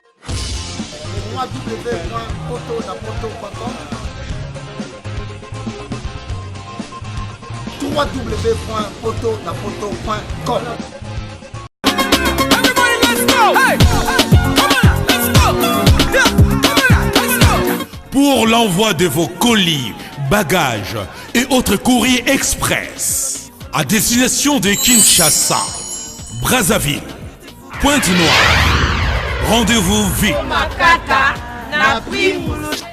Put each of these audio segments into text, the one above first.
www.potonapoto.com www.potonapoto.com. Everybody, let's go! Hey! Come on, let's go! Yeah, come on, let's go! Pour l'envoi de vos colis, bagages et autres courriers express à destination de Kinshasa, Brazzaville, Pointe-Noire, rendez-vous vite.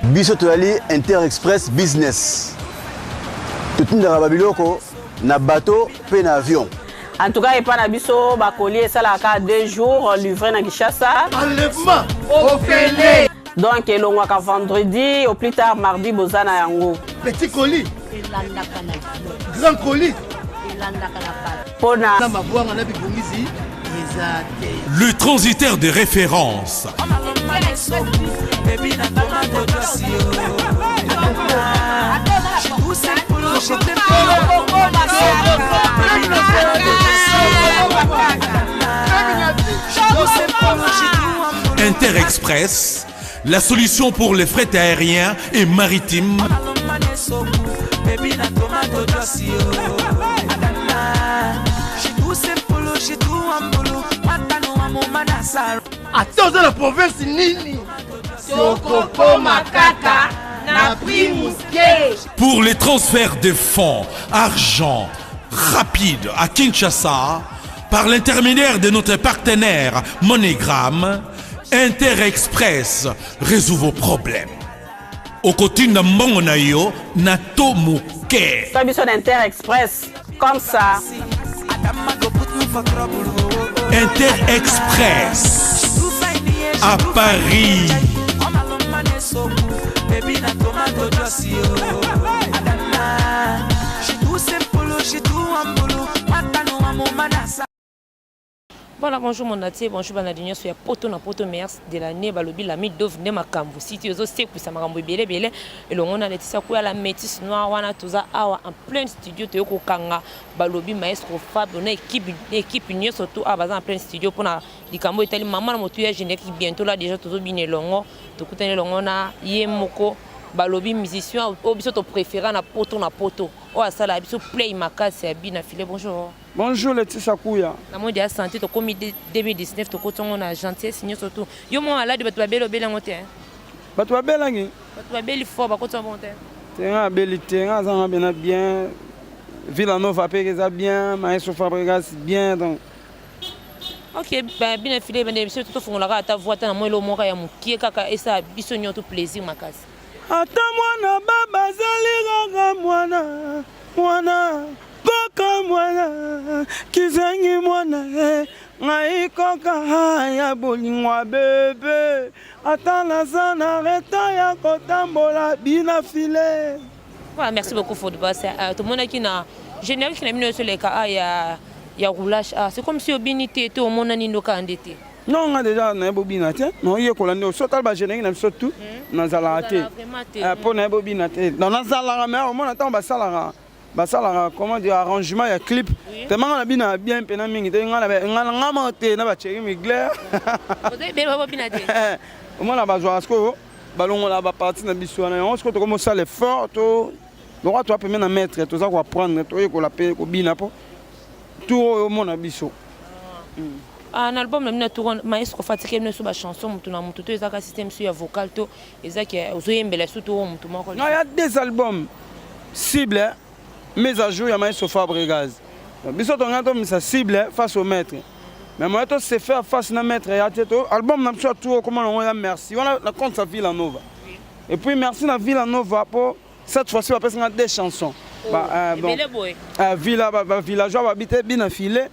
Biso toali Inter-Express Business. Tout le monde biloko na bateau pe na avion. En tout cas, il n'y a pas de bakoli, ça la 2 jours livré à Kinshasa. Enlèvement au Félé. Donc, il y a vendredi, au plus tard mardi, Bozana Yango. Petit colis. Grand colis. Pona. Le transitaire de référence. Inter-Express, la solution pour les frais aériens et maritimes. Attends la province nini. Sokoko makaka na primuske. Pour les transferts de fonds, argent rapide à Kinshasa, par l'intermédiaire de notre partenaire MoneyGram, Inter-Express résout vos problèmes. Au côté de Mbongonayo, Nato Mouké. Comme Inter-Express, comme ça. Inter-Express à Paris. Voilà, bonjour mon natif, bonjour Banadinho, je suis à Poto na Poto Mers de l'année, Balobi, la mi-dove de Makambo. Si tu es aussi pour ça, Makambo Bele Bele, et le on a les tissakou à la métisse noire, on a tout ça en plein studio, tu es au Kanga, Balobi, maestro Fab, on a équipe union surtout à Bazan en plein studio pour la Dikambo Italie, maman, mon tueur générique bientôt là déjà, tout bien longo, tout coûte longo, on a Yemoko. Balobi musicien au biso to préféré na Poto o asala biso play makasi ya bina filé. Bonjour. Bonjour Laetitia Kouya. Na mode ya santé to komi 2019 to kotongo na gentillesse signé surtout yo mo ala de bato babelo bela ngote bato babelangi bato babeli fort ba kotongo monte tenga beli tenga za bena bien Villanova pekeza bien Maestro Fabregas bien donc OK ba bina filé bende biso to fongola ka ta voix na mo lo mo ka ya mukie kaka esa biso nyoto plaisir makasi. Ata mwana baba zalira mwana mwana koka mwana kizangi mwana ngai koka ya bolingwa bebe ata nazana reta ya kotambola bina filé. Voilà, merci beaucoup for the boss. Tout le monde qui na générique qui na mino sur les cas ya roulage. C'est comme si obinité to mona ni no ka endetté. Non, on a déjà un bobinate. Non, il y a un sotal bagéné, on surtout dans la raté. Pour un bobinate. Dans la salle, mais au moins, on a salara. Basalara, comment dire, arrangement, il y a clip. Tellement on a bien bien pénaming. On a monté, on a battu, mais glaire. Vous avez bien bobinate. Au moins, on a besoin de ce que ballon, on a parti dans le bisou. On se retrouve comme ça, l'effort. Donc, tu vas mettre un maître, tu vas prendre, tu vas la payer, tu vas tout au monde à bisou. Un album na tourne maestro fatigué ne sur chanson mutu na mutu to ezaka système sur vocal to ezaki ozoyembela surtout mutu moko. Non, il y a des albums cibles mais à jour il y a maestro Fabregas. Biso to ngato misa cible face au maître. Mais moi to se faire face na maître ya teto album na sur tout comment on a merci. On a la compte sa Villanova. Et puis merci na Villanova pour cette fois-ci on va passer des chansons. Villageois habiter bien filé.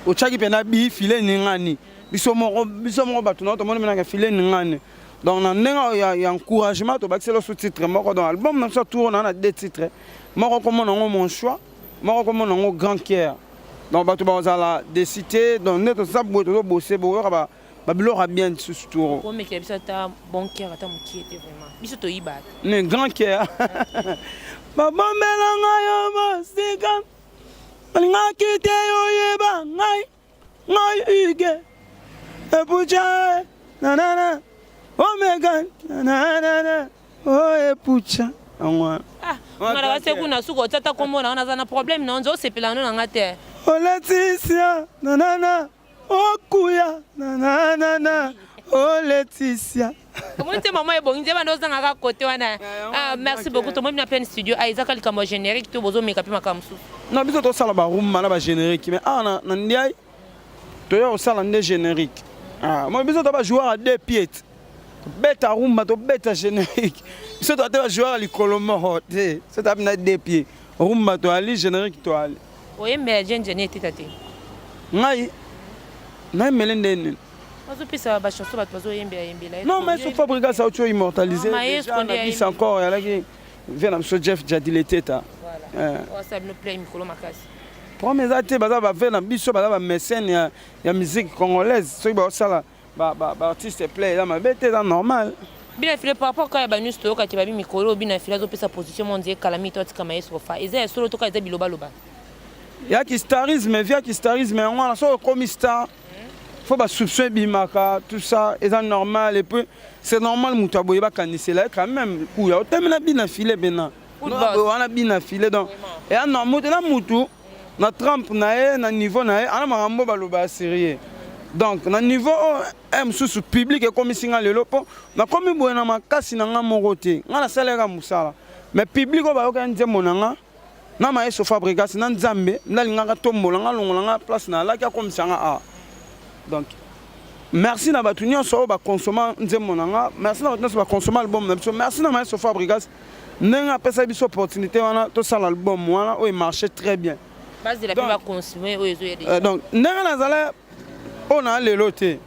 Au Tchaki pena bi filé ningani biso mo bato na to mona na filé ningani donc na y a encouragement to baxer le sous-titre moko dans album na so tour na 2 titres moko comme mon choix moko comme mon grand cœur donc bato ba za des cités donc neto ça boto bosser bo ba bilo ra bien sous tour comme que biso ta bon cœur ata muki était vraiment biso to ibat ne grand cœur ba bombela ngayo masika nga kite yo yeba ngai ige Epucha, nanana, oh my God, nanana, oh epucha. mara wase kuna suko tata komona ona zana problème na nzo sepela no nga te. Oh Laetitia, nanana, oh kuya, nanana, oh Laetitia. Comment tu maman est bon, il va nous en côté wana. Ah merci beaucoup. Toi même plein studio. Ah Isaac ali comme générique tu bozo make up ma kamsu. Non biso to sala ba room na ba générique mais ah na ndiaye to yo sala ndé générique. Ah moi biso to ba joueur à deux pieds. Beta room to beta générique. Biso to ba joueur à likolomo te. C'est ta na deux pieds. Room to ali générique to ali. Oye mais jeune jeune tete. Ngai. Na melende. Non, mais ce Fabrica, ça a été immortalisé. Déjà, on a dit encore, il y a un Jeff Jadilete. Voilà. Ça me plaît, Mikolo Makasi. Premier acte, il y a un mécène, il y a la musique congolaise. Ceux qui ont artiste play, c'est normal. Bien filé par rapport à Banus Toko, quand tu vas bien Mikolo, bien filé sa position mondiale, Calamito, Kamae Sofa. Et c'est solo Toka, il y a Biloba Loba. Il y a qui starisme, via qui starisme, on a un comme star. Il faut soupçonner Bimaka, tout ça, c'est normal. Et puis, c'est normal, Moutaboye, c'est là quand même. Il y a un bien filé, on a bien filé. Et on a Moutou, na Trump, na niveau, on a un peu sérieux. Donc, na niveau, on sous public et comme signal le lopo, na comme on a ma casse, on a mon côté, on a salaire moussala. Mais public, on va organiser mon anga. Na ma eso fabrica, c'est dans Zambé, na linga tombo, na longa place na là qui a comme ça a. Donc, merci na batunyo so ba consommer nzemonanga, merci na batunyo so ba consommer album na biso, merci na Maestro Fabregas. Nenga pesa biso opportunité wana to sala album wana o marché très bien. Base de la va consommer o ezo déjà. Donc, nenga nazala on a le loté.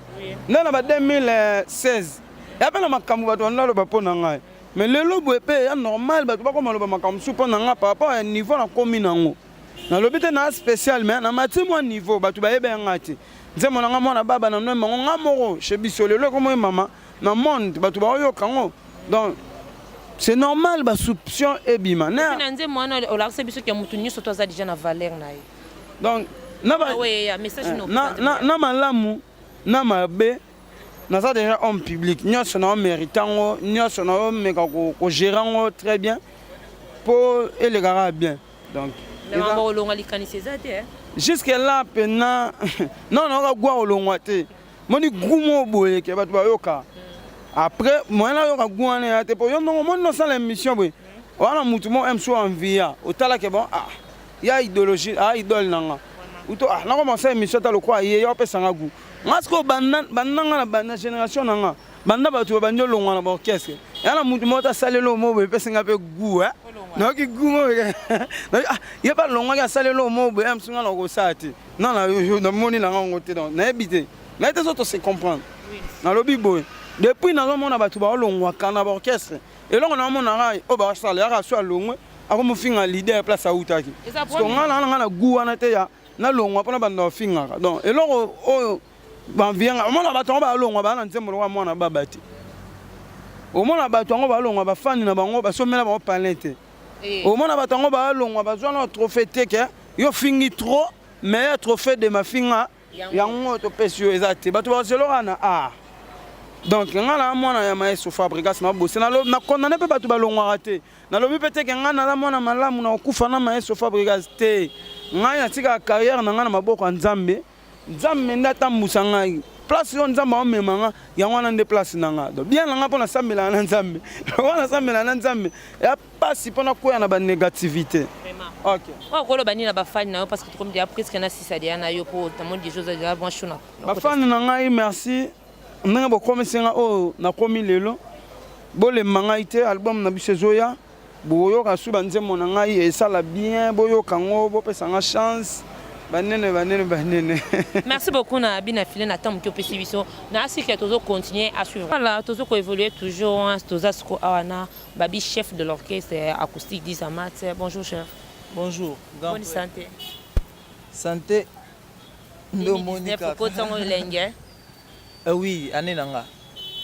Nenga ba 2016. Ya pena makambu bato na lo ba pona ngai. Mais le lobo epé ya normal bato ba koma lo ba makambu su pona nga par rapport à niveau na komi nango. Na lobité na spécial mais na mati mo niveau bato ba yebe ngati. Nzemo na mwana baba na no nga moko chez biso lelo comme maman na monde bato ba yo kango. Donc c'est normal ba soupçon et bima. Na nzemo na o la se biso ke mutu nyoso to za déjà na valeur na ye. Donc na ba ouais ya message no. Na malamu na mabe na ça déjà homme public nyoso na méritant nyoso na meka ko gérant très bien pour et les gars bien. Donc jusque là maintenant non on gwa olongwate moni gumo boye ke batu bayoka après moi na yoka gwa na te po yo non mon no sala émission boye wana mutu mo emso envia otala ke bon ah ya idéologie ah idole nanga uto ah na commencer émission ta lokwa ye yo pesa nga gu ngasko bananga na bana génération nanga banda batu banyo longwa na orchestre yana mutu mo ta salelo mo boye pesa nga pe gu hein non qui goût il y a pas longtemps qu'il a salé le mot mais je suis dans le sati non na moni na ngote donc na habité mais les autres se comprendre na lobby boy depuis na mona batu ba longwa kana ba orchestre et là on a mona rai o ba salé ara so longwe ako mo finga leader place a utaki parce que na goût na te ya na longwa pona banda finga donc et là o ba vient mona batu ba longwa ba na nzembo wa mona babati o mona batu ngo ba longwa ba fan na bango ba somela ba palette. Au moins, on va besoin d'un trophée teke. Yo fingi trop, mais trophée de ma finga. Yango to pesio exact. Ba to Barcelona ah. Donc ngala mwana ya Maestro Fabregas na bosse na lo na condamné pe batu balongwa raté. Na lobi peut-être ngana na mwana malamu na okufa na Maestro Fabregas te. Ngaya tika carrière na ngana maboko Nzambe. Nzambe ndata musanga. Place on Nzambe o memanga yango na nde place nanga. Donc bien nanga pona sambela na Nzambe. Wana sambela na Nzambe. Ya pasi pona ko na ba négativité. OK. O ko lo bani na ba fan na parce que comme dia presque na 6 adia na yo pour ta monde des choses de la branche na. Ba fan na ngai merci. Ndenge bo komesenga o na komi lelo. Bo le mangaite album na bisezoya. Bo yo ka su banzemo na ngai et ça la bien bo yo kango bo pesa nga chance. Banene. Merci beaucoup na bina filé na temps que pesibiso na asi que toujours continuer à suivre. Voilà, toujours évoluer toujours tozasko awana babi chef de l'orchestre acoustique d'Izamat. Bonjour chef. Bonjour. Bonne santé. Santé. Ndo Monica. Oui, année nanga.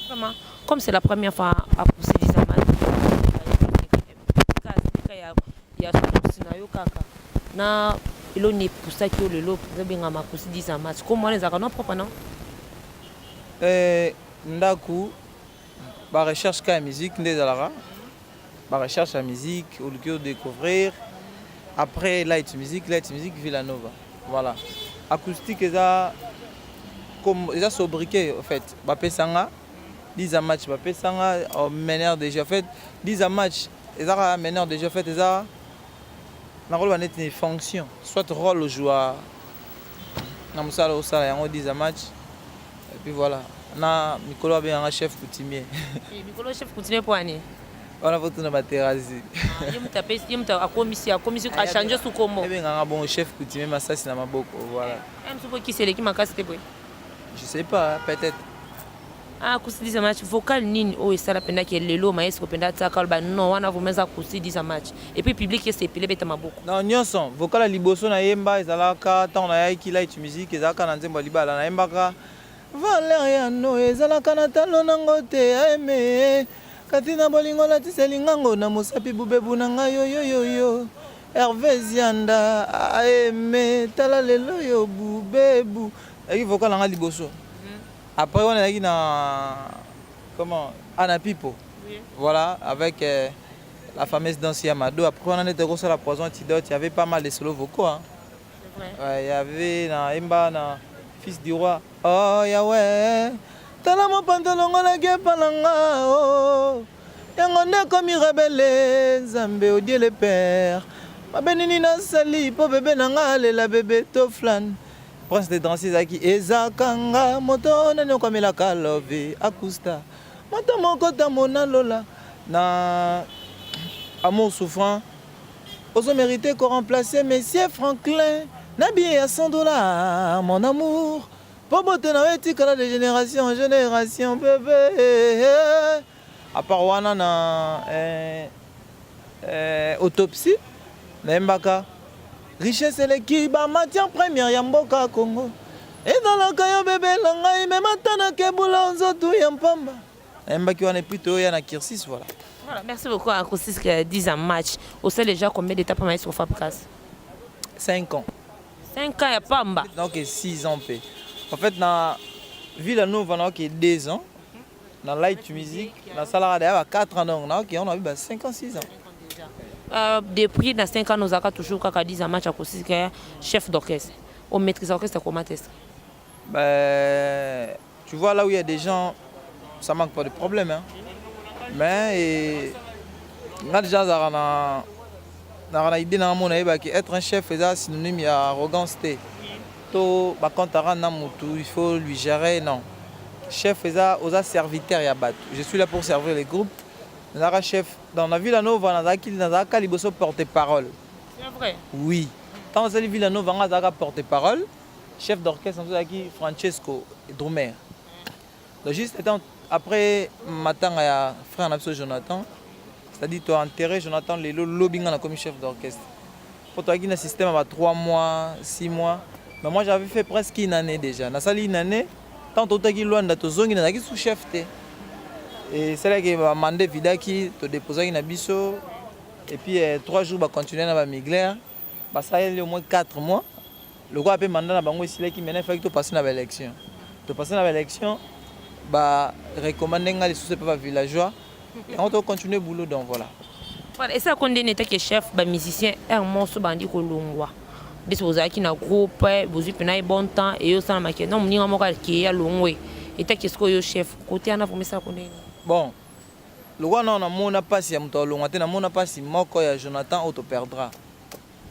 Vraiment, comme c'est la première fois à pousser d'Izamat. Il y a scénario kaka. Na il on est pour ça que le lot bien à ma pousser d'Izamat. Comment les arrangements propres non? Ndaku, ba recherche ka musique nde zalara. Ba recherche la musique, au lieu de découvrir. Après light music Villanova. Voilà. Acoustique ça comme ça sobriquet en fait. Bapé sanga 10 à match bapé sanga au meneur déjà fait 10 à match et ça meneur déjà fait ça. Na rôle net une fonction, soit rôle au joueur. Na musala au sala yango 10 à match. Et puis voilà. Na Mikolo bien un chef coutumier. Et Mikolo chef coutumier pour année. On a voté dans ma terrasse. Il a commission a changé sous comment. Eh bien, un bon chef coutumier, mais ça c'est dans ma boucle. Voilà. Qui c'est qui m'a cassé tes je sais pas, peut-être. Ah, kusi 10 match vocal nini o esala penda ke lelo maestro penda tsaka ba non wana vomeza kusi 10 match et puis public est pelé beta maboko. Non, nyonso vocal a liboso na yemba ezalaka tant na yaki light music ezalaka na nzembo libala na yembaka. Valeria no ezalaka na talo nango te aime. Katina bolingo la tiselingango na mosapi bubebu na ngayo yo. Hervé Zianda aime tala lelo yo bubebu. Et vocal na liboso. Après on est dans comment Anna Pipo. Oui. Voilà avec la fameuse danse Yamado. Après on était gros sur la poison antidote, il y avait pas mal de solos vocaux hein. C'est vrai. Il y avait na Emba na fils du roi. Oh Yahweh. Tala mo pantalon na gepa nanga oh. Yango ndeko mi rebelle Nzambe o Dieu le Père. Mabenini na sali po bébé nanga lela bébé to flan. Prince de danser qui ezakanga moto nani comme la kalove akusta moto moko ta mona lola na amour souffrant oso mérité qu'on remplacer monsieur Franklin na bien à $100 mon amour pour botter na etikala de génération en génération bébé à part wana na autopsie na mbaka richesse et l'équipe, matière première Yamboka Congo. Et dans le cas bébé, l'angaï, même maintenant que boulonzo tout yampamba. Mbaki on est plutôt yana Kirsis voilà. Voilà, merci beaucoup à Kirsis qui a 10 ans match. Au sein déjà combien d'étapes à sur Fabcas? 5 ans. 5 ans, il n'y a pas en bas. Donc 6 ans. En fait, dans Villanova, on a 2 ans. Dans Light Music, dans Salara, il y a 4 ans. Donc on a eu 5 ans, 6 ans. Depuis dans 5 ans, nous avons toujours 10 ans match à Kirsis qui est chef d'orchestre. On maîtrise l'orchestre comment est-ce? Tu vois là où il y a des gens, ça manque pas de problème. Hein. Mais il y a des gens qui ont l'idée qu'être un chef est synonyme d'arrogance. Il faut lui gérer. Non. Chef est un serviteur. Je suis là pour servir les groupes. Chef dans la Villanova, on a un porte-parole. C'est vrai? Oui. Quand on a Villanova, on a un porte-parole. Chef d'orchestre, on a Francesco Drumer. Donc juste après matin, il y a frère Jonathan. C'est-à-dire tu as enterré Jonathan le lobbying comme chef d'orchestre. Pour toi, il y a un système à 3 mois, 6 mois. Mais moi j'avais fait presque une année déjà. Dans une année, tant que tu as loin de ton zone, il y a un sous-chef. Et c'est là que m'a demandé Vidaki de déposer une abisso. Et puis 3 jours, je continuer à migrer. Ça y est au moins 4 mois. Le gars a fait mandat ici qui maintenant il faut que passer dans l'élection. Tu passes dans l'élection, recommander les sous-chefs villageois. Et on doit continuer le boulot donc voilà. Voilà, et ça qu'on dit que chef musicien un morceau bandi kolongwa. Des choses qui na groupe, vous avez bon temps et yo ça maquette. Non, ni ngamo qui ya longwe. Et qu'est-ce que yo chef côté ana pour ça qu'on dit. Bon. Le gars non na pas si mto longwa te na mona pas si moko ya Jonathan auto perdra.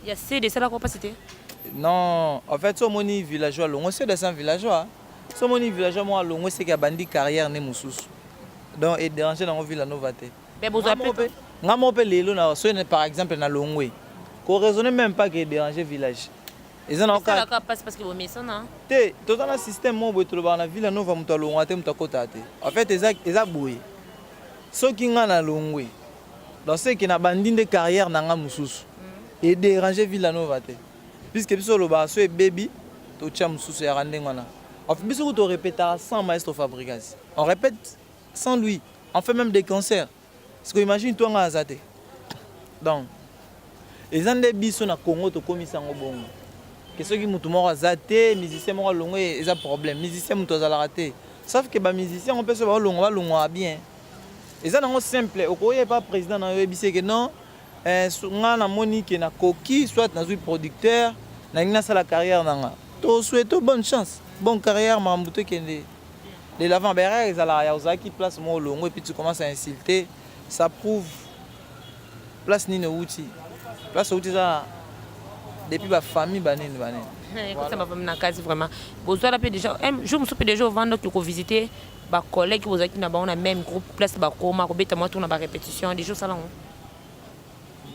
Il y a c'est de ça la capacité. Non, en fait, ce moni villageois, l'on sait de 100 villageois. Ce moni villageois, moi, l'on sait qu'il y a bandi carrière né moussous. Donc, il déranger dans la Villanova. Mais vous appelez. Par exemple, dans l'ongwe. Qu'on raisonne même pas qu'il dérange le village. Et ça la passe parce que vous mettez ça, non? Tout dans le système, moi, je trouve la Villanova, je trouve en fait, ils ont boué. Ceux qui sont dans l'ongwe, donc ceux qui ont bandi de carrière dans la moussous. Et déranger Villanova. Puisque le basso est baby, tu as un rendez-vous. En fait, on répète sans maestro Fabregas. On répète sans lui. On fait même des concerts. Parce que imagine toi en Azate. Donc, les gens des bisous na Congo to komi sango bongo. Que ceux qui mutu moko Azate, musicien moko longwe, ils ont problème. Musicien mutu azala raté. sauf que les musiciens, on peut se voir long bien. Et ça, c'est simple. Au n'y a pas président dans le que non, on a Monique, na coquille, soit dans un producteur, na la carrière. Je souhaite bonne chance, bonne carrière, Mamouto Kende. De l'avant-barrière, ils ont qui place mon long et puis tu commences à insulter. Ça prouve place ni outil. Place outil ça depuis ma famille banane. Ça m'a fait un vraiment. Vous avez déjà, je me suis déjà vendre que vous visitez ba collègues qui vous avez dans le même groupe place ba koma ko beta moi tout na ba répétition des jours ça là.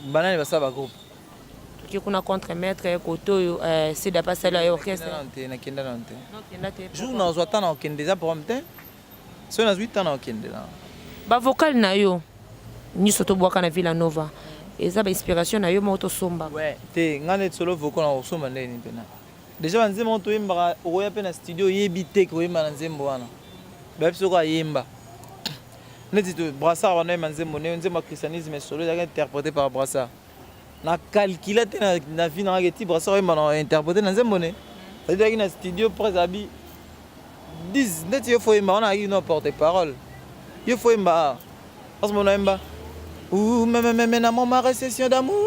Banane ba ça ba groupe. Qui kuna contre maître koto c'est d'après ça là orchestre. Na kenda na nte. Jour na zo tana okende déjà pour mte. So na 8 ans na okende là. Ba vocal na yo ni soto boaka na Villa Nova. Eza ba inspiration na yo moto somba. Ouais, te ngane solo vocal na somba ndeni pena. Déjà banze moto yimba oya pe na studio yebite ko yimba na nzembo wana. Ba biso ko yimba. Neti to Brassard wana manzembo ne nzemba christianisme solo ya interprété par Brassard. Na calculate na vie na ngeti Brassard yimba na interprété na nzembo ne. C'est-à-dire qu'il y a un studio près d'habit 10 net il faut yimba on a une porte-parole. Il faut yimba parce que mon yimba ou même na mon ma récession d'amour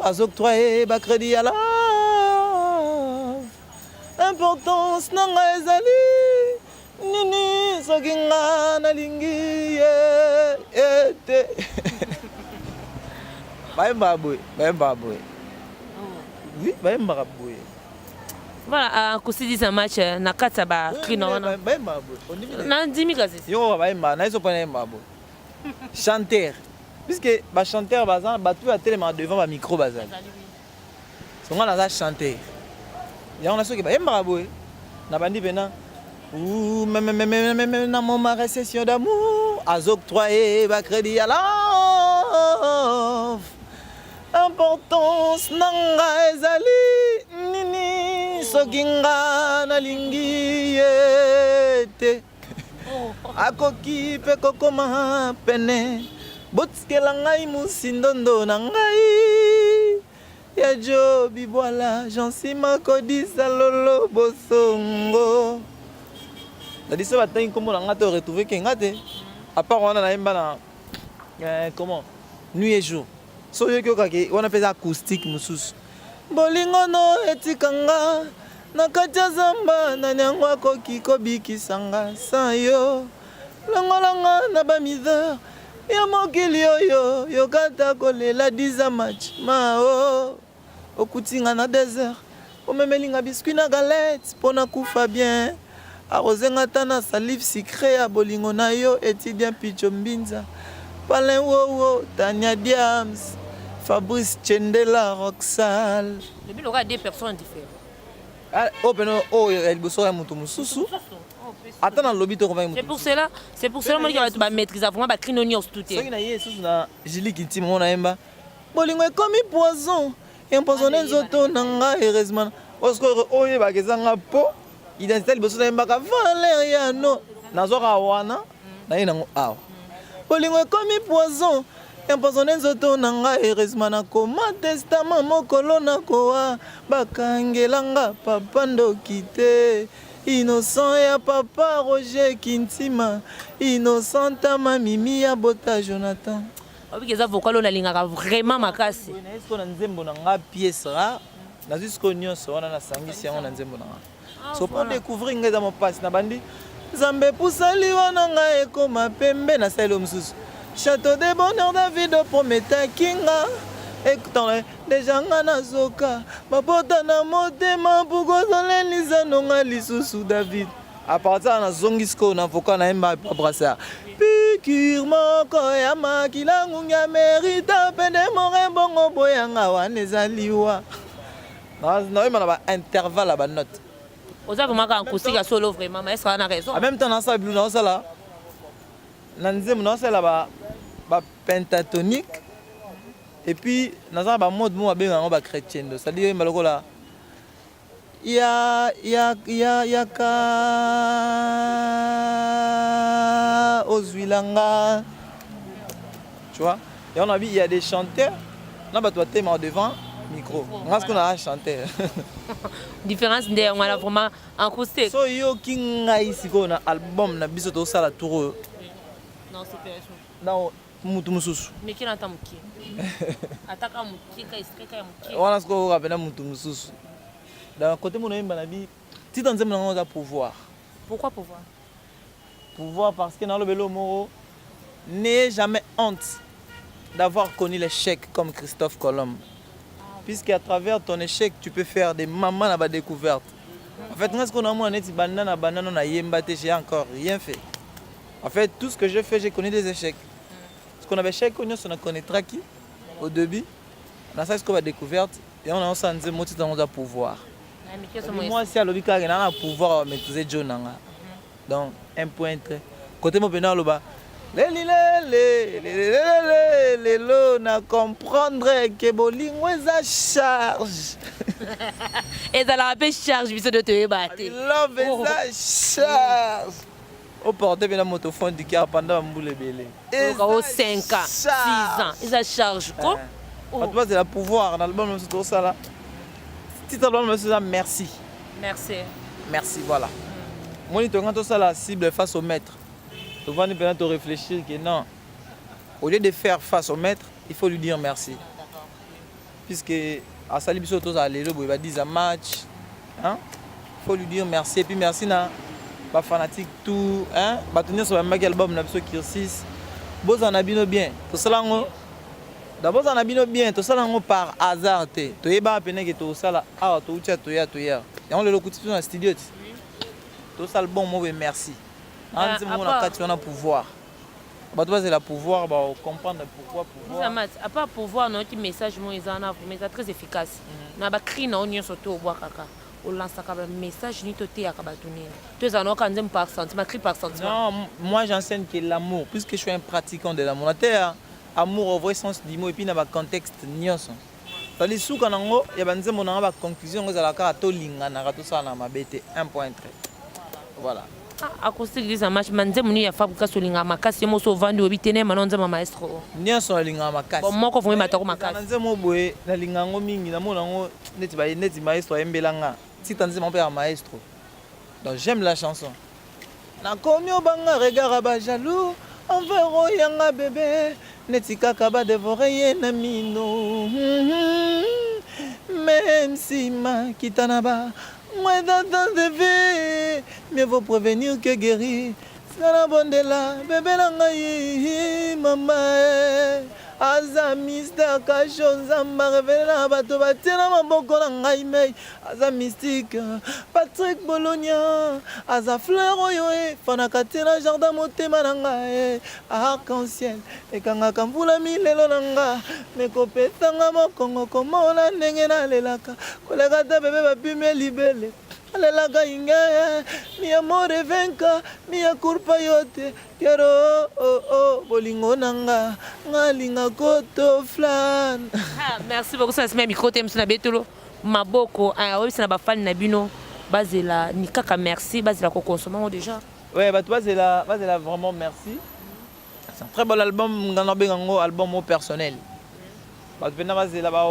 azoctroyer ba crédit à la importance nanga ezali nini soki nga nalingi ete bayemba boye oui bayemba boye voilà kusidisa match na kata ba krino wana bayemba boye na ndimi kazi yo bayemba na iso pona yemba boye chanteur puisque ba chanteur bazan ba tout à tellement devant ba micro bazan songa na za chanteur ya on a ceux qui bayemba boye na bandi pena ou même na mon ma récession d'amour azoctroyer ba crédit à la importance nanga ezali nini soki nga nalingi ete akoki mpe kokoma pene botikela ngai mosindondo na ngai ya jo bibwala jansima kodisa lolo bosongo nadisa batangi nkombo na nga te retrouve ke nga te à part wana nayemba na comment nuit et jour so yoki okaki wana mpenza acoustique mosusu bolingo no etikanga na kati ya zamba nani yango akoki kobikisanga san yo longolanga na bamisere ya mokili oyo yokata kolela 10 match mao okutinga na désert omemelinga biskuit na galette mpona kufa bien arozenga ta na salive sucré ya bolingo na yo étudiant picho mbinza Palin Wowo, Tania Diams, Fabrice Chendela, Roxal. Le but aura 2 personnes différentes. Oh, ben oh, elle bosse à Moutoumoussou. Attends, dans le lobby, tu reviens. C'est pour cela que tu vas maîtriser vraiment la crinonios tout. C'est une aïe, c'est une Julie qui t'aime, on a un bolingo est comme un poison. Et empoisonné zoto nanga heureusement. Parce que oh, il va que ça n'a pas. Identité, il bosse à un bac à Valériano. Nazora wana, na ina ah. Bolingo est comme un poison. Empoisonné zoto nanga heureusement na koma testament mokolo na koa bakangelanga papa ndokite innocent ya papa Roger Kintima innocenta mamimi ya bota Jonathan. Oui que ça vocal on alingaka vraiment makasi. Est-ce qu'on a nzembo na nga pièce ra na jusqu'au nyonso wana na sangisi yango na nzembo na nga. So pour découvrir ngeza mo passe na bandi Zambe pusali wana nga ekoma pembe na selo msusu. Château de bonheur David prometa kinga. Écoutons déjà ngana zoka. Mapota na motema pukozole nizanonga lisusu David. À partir na zongisko na voka na emba Brassard. Pikir moko ya makilangu ya merita pende morembongo boyanga wanezaliwa. Na ema na intervalle ba note. Vous avez vraiment un acoustique à solo vraiment, mais est-ce qu'on a raison? En même temps, dans ça, dans ça là, dans ça là, pentatonique. Et puis, dans ça, mode moi, on va chrétien. C'est-à-dire, là, ya ka Ozuilanga. Tu vois? Et on a vu, il y a des chanteurs. Là, tu as thème devant, micro. Nga ce qu'on a chanté. Différence de on a vraiment acoustique. So yo kinga ici ko na album na biso to sala tour. Non, c'est pas ça. Non, mutu mususu. Mais qui n'entend qui? Ataka muki ka istreka ya muki. Wana sko ko bena mutu mususu. Dans côté mon yemba na bi ti tanzem na nga pouvoir. Pourquoi pouvoir? Pouvoir parce que dans le vélo moro n'ayez jamais honte d'avoir connu l'échec comme Christophe Colomb. Puisqu'à travers ton échec, tu peux faire des mamans à la découverte. En fait, ce qu'on a moi, j'ai encore rien fait. En fait, tout ce que je fais, j'ai connu des échecs. Ce qu'on avait échec, on a connu qui au début. On a ça, ce qu'on a découverte. Et on a aussi un pouvoir. Moi, si à l'obika, on a un pouvoir maîtriser John. Donc, un point très. Côté mon pénal, là-bas. Les na comprendre que bolingo eza charge. Et ça la rappelle charge biso de te battre. Love eza charge. Au porter bien la motophone du car pendant mboule belé. Et 5 ans, 6 ans, et ça charge quoi? En tout cas, c'est le pouvoir dans l'album c'est tout ça là. Titre l'album c'est ça merci. Merci. Merci voilà. Moi il te rend tout ça la cible face au maître. Souvent, nous pouvons réfléchir que non, au lieu de faire face au maître, il faut lui dire merci. Puisque à Salibiso, il va dire un match. Il faut lui dire merci. Et puis merci, na fanatique, tout. Il va tenir sur un album, qui 6. Vous en avez bien. Tout ça, d'abord, en avez bien. Tout ça, par hasard. Tu es bien appelé que tout ça, là, tu es. Et on le écoute dans le studio. Tout ça, le bon mot, merci. On a pouvoir. C'est le pouvoir, comprendre pourquoi pouvoir. À part pouvoir, notre message est très efficace. On a écrit dans l'union surtout au bois caca. On lance un message ni toté à kabatouné. Tu es en train par sentiment, écrit par sentiment. Non, moi j'enseigne que l'amour, puisque je suis un pratiquant de l'amour. La terre, amour au vrai sens du mot et puis dans le contexte nios. C'est-à-dire sous quand il y a une conclusion, vous allez faire tout linga, tout ça na mabete 1.3. Voilà. Acoustique des match manze muni ya fabuka solinga makasi mo so vandi obitene manonza ma maestro nyonso linga makasi bon moko vumi matako makasi manze mo boye na linga ngo mingi na mona ngo neti maestro embelanga si tanzi mon père maestro donc j'aime la chanson na komio banga regard ba jaloux envers yanga bébé neti kaka ba dévorer na mino même si ma kitanaba moi dans de vie, mieux vaut prévenir que guérir. C'est la bonne de la bébé langaï, maman. Aza mystère cachon zamba révélé la bateau batira maboko langaï mei. Aza mystique Patrick Bologna. Aza fleur oyoé, fanakatira jardin motema langaï. Arc-en-ciel, et kanga kambula milelo langa. Me kopetanga mokongo komona ndenge na lelaka. Kolega ta bébé bapime libele. Alelaka inga, mi amore venka, mi akurpa yote. Kero bolingo nanga, ngalinga koto flan. Merci beaucoup, ça c'est mes micro thèmes na betolo. Maboko, oui c'est na ba fan na bino. Bazela ni kaka merci, bazela ko consommer déjà. Ouais, bah toi c'est là vraiment merci. C'est un très bon album, ngana bengango album personnel. Bah venez bazela ba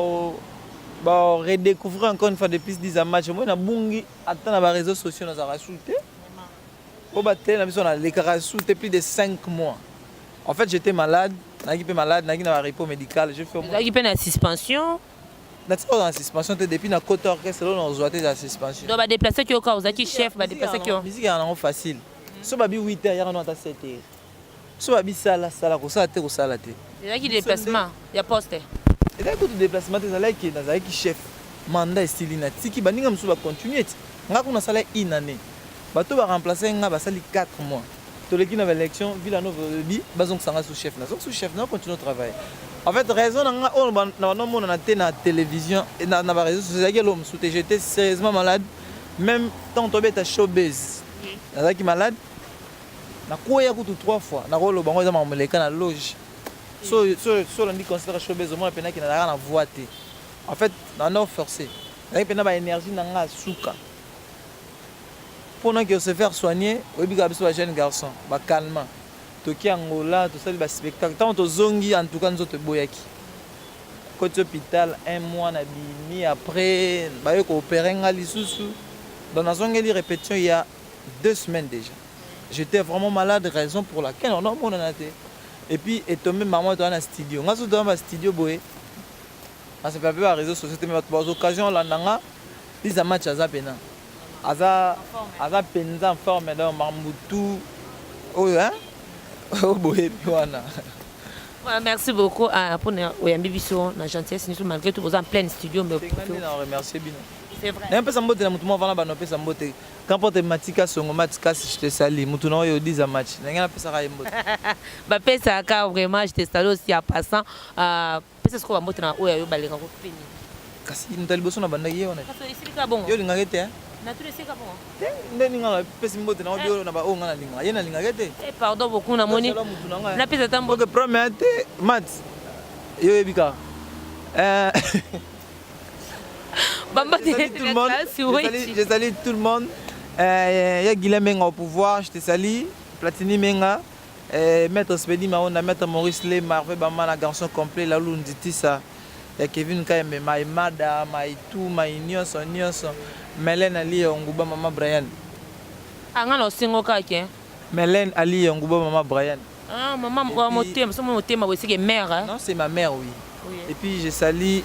redécouvrir encore une fois depuis 10 ans match moi na bungi attends na réseaux sociaux na za rasulté au batel na biso na les rasulté plus de 5 mois. En fait j'étais malade, naki na repos médical, je fais au moins naki pe na suspension. Na tiko en suspension depuis na côte orchestre là on zoité la suspension. Donc ba déplacer ki oka ozaki chef ba déplacer ki musique en facile. So ba bi 8h ya na ta 7h. So ba bi sala ko sala te. Il y a qui déplacement, il y a poste. Et là, tout déplacement, tu as qui chef, mandat stylina, tiki baninga msu ba continuer. Nga kuna sala une année. Bato ba remplacer nga ba sali 4 mois. To l'équipe na élection, Villanova bi bazong sanga sous chef na. Donc sous chef na continue au travail. En fait, raison nga on na na télévision et na ba réseau sociaux l'homme sous j'étais sérieusement malade. Même tant tombé ta showbiz. Na qui malade. Na koya kutu 3 fois. Na rolo bango za mamoleka na loge. So on dit considérer showbiz au moins pena qui n'a rien à voir. En fait, on a forcé. Avec pena ba énergie nanga souka. Pendant que se faire soigner, au biga biso ba jeune garçon, ba calme. Toki Angola, tout ça ba spectacle. Tant to zongi en tout cas nous te boyaki. côté hôpital un mois na bimi après bayo ko opérer ngali susu. Dans la zone de répétition il y a 2 semaines déjà. J'étais vraiment malade, raison pour laquelle on a mon anaté. Et puis et tombé maman dans un studio. On a dans un studio boé. On s'est pas vu à réseaux sociaux mais aux occasions là nanga ils a match à pena. Aza penza en forme dans Mambutu. Oh hein. Oh boé wana. Voilà, merci beaucoup pour Oyambi Bisso, la gentillesse, malgré tout, vous êtes en plein studio. Mais remercie bien. C'est vrai. Un peu sambote na mutu mo vana ba no pe sambote. Quand porte matika songo matika si je te sali mutu na yo 10 match. Na pesa ka yembote. Ba pesa ka vraiment je te sali aussi en passant pesa ce qu'on va monter na oya yo balenga ko fini. Kasi mutali boso na banda yo na. Kasi ici ka bon. Yo linga gete hein. Na tous les ka bon. Ndeni nga pesa mbote na yo na ba o nga na linga. Yena linga gete. Pardon beaucoup na moni. Na pesa tambo. Que premier mat. Yo ebika. Je salue tout le monde. Il y a Guilhem Menga au pouvoir, je te salue. Platini Menga, Maître Spedi Maona, Maître Maurice Lé, Marvé Bamana, garçon complet, la Lunditi, ça. Il y a Kevin Kayembe, Maïmada, Maïtou, Maïnios, Mélène Ali, Onguba Mama Brian. Angalo singo kake. Mélène Ali, Onguba Mama Brian. Ah, maman, moi, c'est mère. Non, c'est ma mère, oui. Et puis je salue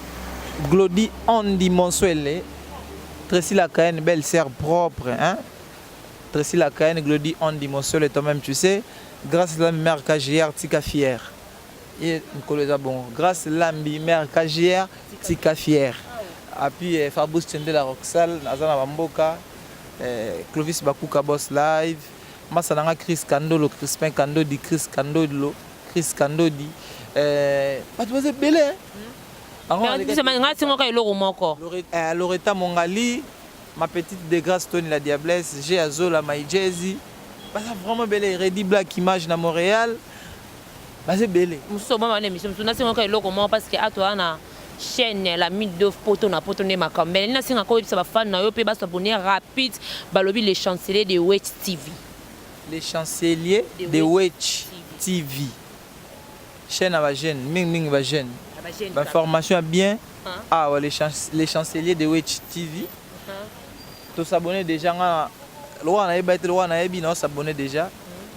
Glody Andy Monsuele, Tracy Lacaine, belle sœur propre, hein? Tracy Lacaine, Glody Andy Monsuele, toi-même tu sais, grâce à la mère KGR, Tika Fier. Et bon, grâce à la mère KGR, Tika Fier. Et puis Fabrice Tchende la Roxal, Nazana Bamboka, Clovis Bakuka Boss Live, Massananga Chris Kando, Crispin Kando di Chris Kando di Chris Kando di. Mademoiselle Bélé. Loretta Mongali, ma petite dégrâce Tony la Diablesse, j'ai Azola My Jazzy. C'est vraiment belle, Reddy Black Image na Montréal. C'est belle. Parce que à toi na chaîne la mine de poto na poto ne makambe. Ina singa ko bisa ba fan na yo pe ba s'abonner rapide balobi les chanceliers de Witch TV. Les chanceliers de Witch TV. Chaîne à la jeune, ming va jeune. Information bien. Ah ouais, les chanceliers de Witch TV. Tous s'abonner déjà. Loi na eba loi na ebi na s'abonner déjà.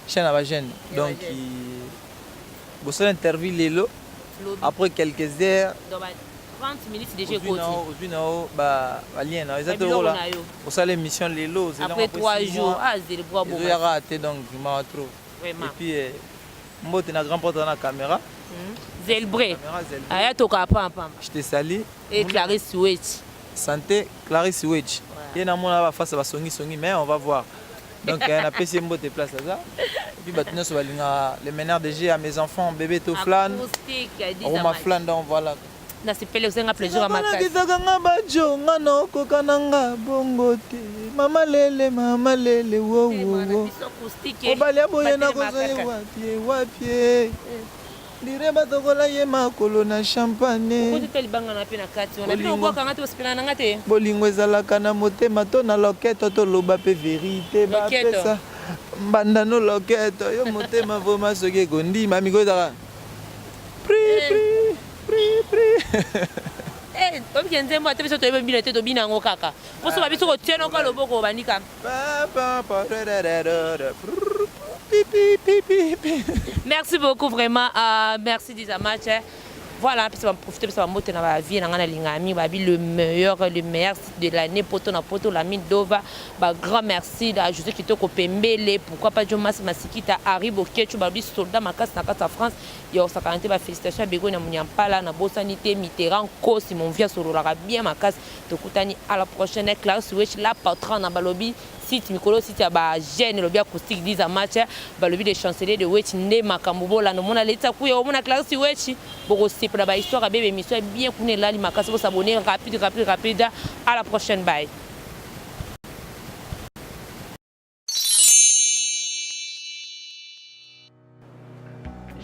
Chaîne à la jeune. Donc vous allez interviewer Lelo après quelques heures. 30 minutes déjà côté. Aujourd'hui bah lien na exactement là. Vous allez l'émission Lelo après 3 jours. Ah c'est le bois bon. J'ai raté donc il m'a trop. Et puis moi t'es na grand porte dans la caméra. Zelbré. Aya toka pam. Je te salue. Et Clarisse Witch. Santé Clarisse Witch. Il y a mon face à songi mais on va voir. Donc on a PC mbote place là. Et puis maintenant sur les meneurs de G à mes enfants bébé to flan. Roma flan donc voilà. Na sipele usenga plaisir à ma casa. Kizanga bajo ngano kokananga bongote. Mama lele wo wo. Obalia boye na kozo wapie. Direba tokola ye makolo na champagne. Bolingo ezalaka na motema to na loketo toloba pe vérité bapesa mbanda no loketo yo motema voma soki ekondima miko ezaka obikenze mwa te biso toyeba bino te tobina yango kaka poso babiso kotiena oka loboko obandika merci beaucoup vraiment merci Dizamach. Voilà, puis ça va profiter, ça va monter dans la vie, dans la ligne, le meilleur de l'année, poto na poto, la mine d'ova, grand merci à José Kito Kopembele, pourquoi pas Jomas Masikita arrive au Ketchu, babi soldat makas na kata France, il y a sa quarantaine, félicitations à Bego na Munyampala, na Bosanité, Mitterrand, Kosi, mon vieux Solora, bien makas, Tokutani, à la prochaine, Clarisse Witch, la patron na Balobi. Site Mikolo site ya ba jeune lobby acoustique Dizamach ba lobby des chanceliers de Witch nde makambo la no mona leta ku ya mona Clarisse Witch boko sepla ba histoire bébé émission bien kune la limakasi pour s'abonner rapide à la prochaine bye.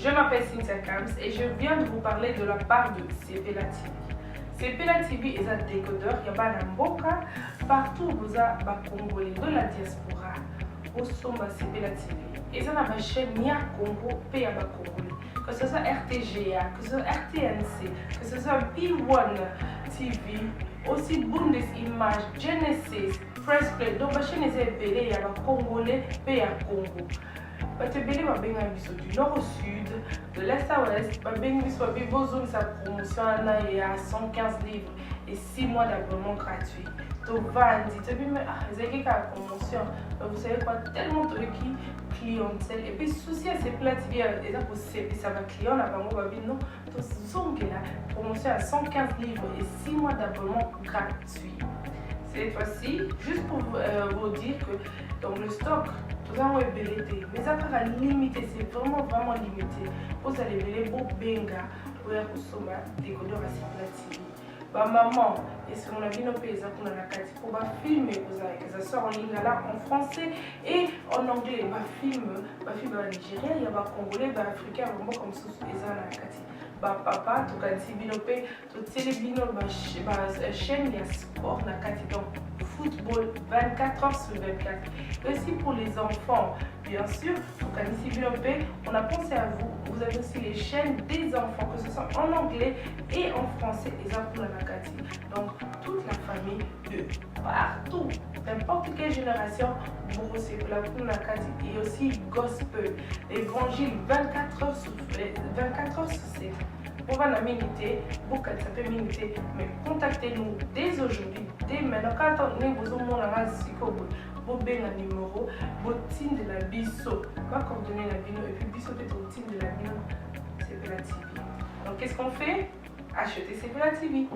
Je m'appelle Cynthia Kams et je viens de vous parler de la part de Sepela TV. Sepela TV est un décodeur qui a mboka partout vous a congolais de la diaspora au somba Sepela TV. Et ça ma chaîne Nia Congo paye à congolais. que ce soit RTGA, que ce soit RTNC, que ce soit P1 TV, aussi Bundesimage, Genesis, Press Play. Donc, la chaîne est belé, il y a le Congolais et il y a Congo. Bate belé va bien du nord au sud, de l'est à l'ouest, va bien vos zones sa promotion il y a 115 livres et 6 mois d'abonnement gratuit. Donc Vandi, tu as vu mais c'est la promotion, vous savez quoi, tellement de clientèle et puis souci à ces plates il y a des possibles ça va client là bas moi non, donc zong là promotion à 115 livres et 6 mois d'abonnement gratuit. Cette fois-ci, juste pour vous dire que dans le stock, tout ça est belé, mais ça sera limité, c'est vraiment limité. Vous allez belé pour benga, pour consommer des décodeurs à ces bah maman, et si on a vu nos pays, on a la carte pour filmer, que ça sort en ligne là en français et en anglais. Bah film en Nigeria, il y a bah congolais, bah africain, vraiment comme ça, ils ont la carte. Bah papa, tout cas si binopé, tout télébino, bah chaîne, il y a sport la carte donc football 24 heures sur 24. Aussi pour les enfants, bien sûr, tout cas si binopé, on a pensé à vous. Vous avez aussi les chaînes des enfants, que ce soit en anglais et en français, et ça pour la Nakati. Donc, toute la famille de partout, n'importe quelle génération, vous recevez la pour la Nakati. Et aussi gospel, l'évangile 24 heures sur 7. On va la miniter, beaucoup ça peut miniter, mais contactez-nous dès aujourd'hui, dès maintenant. Quand on est besoin de la vous avez un numéro, votre team de la biso, va coordonner la bino et puis biso peut être au team de la bino, c'est la TV. Donc qu'est-ce qu'on fait? Acheter c'est la TV.